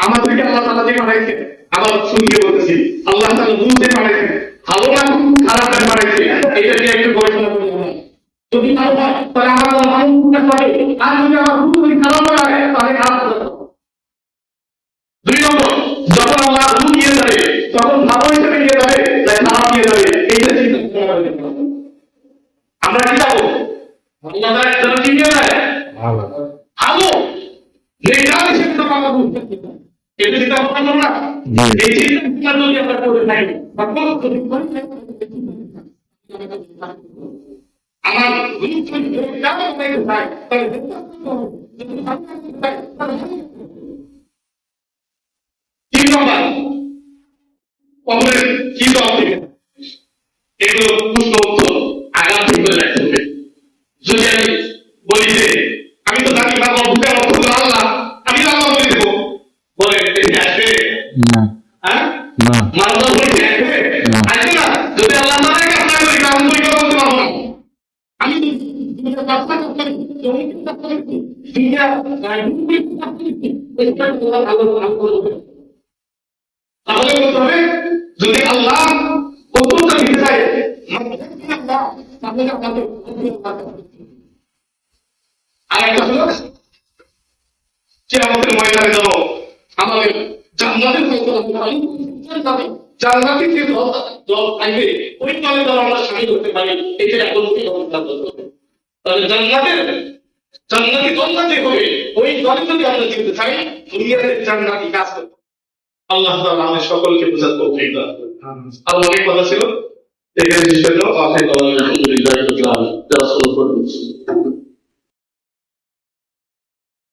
আমাদেরকে আল্লাহ তাআলা যে বানাইছে, আবার শুনতে বলতেছি আল্লাহ তাআলা বুঝতে বানাইছে, ভালো না খারাপ বানাইছে, এটা নিয়ে একটু গবেষণা করতে হবে। যদি ভালো হয় তাহলে আমার আল্লাহ ভালো করতে পারে, আর যদি আমার ভুল খারাপ হয় তাহলে খারাপ করতে হবে। দুই নম্বর, যখন আল্লাহ ভুল নিয়ে যাবে তখন ভালো হিসেবে নিয়ে যাবে, তাই খারাপ নিয়ে যাবে, এইটা চিন্তা করতে হবে। আমরা কি যাবো আল্লাহ তাআলা যেন কি নিয়ে যায় ভালো নেকার হিসেবে তো আমরা বুঝতে পারি। এটা চিন্তা করতে না, এই চিন্তা যদি আমরা করে থাকি তখন আমার তিন নম্বর কবরের কি জবাব দেবে, এগুলো প্রশ্ন উত্তর আগাম থেকে রাখতে হবে। যদি আমি বলি যে আমি তো জানি বাবা বুকের অর্থ হলো আল্লাহ, আমি আল্লাহ বলে দেবো, বলে আসবে হ্যাঁ মানব বলতে আসবে আসবে না। যদি আল্লাহ তাআলা কাজ করে কারণ বই বলতে পারবো না। আমি তাহলে বলতে হবে যদি আল্লাহ কতটা দিতে চায় আর একটা হলো যে আমাদের ময়দানে যেন আমাদের জান্নাতের জান্নাতের যে দল আসবে ওই দলে যেন আমরা সামিল হতে পারি, এটা এখন তাহলে জান্নাতি দল যে হবে ওই দলে যদি আমরা যেতে চাই দুনিয়াতে জান্নাতি কাজ করতে। আল্লাহ তাআলা আমাদের সকলকে বুঝার তৌফিক দান করুন। আল্লাহ অনেক কথা ছিল, এখানে শেষ হলো। আখির কালাম আলহামদুলিল্লাহি রাব্বিল আলামিন।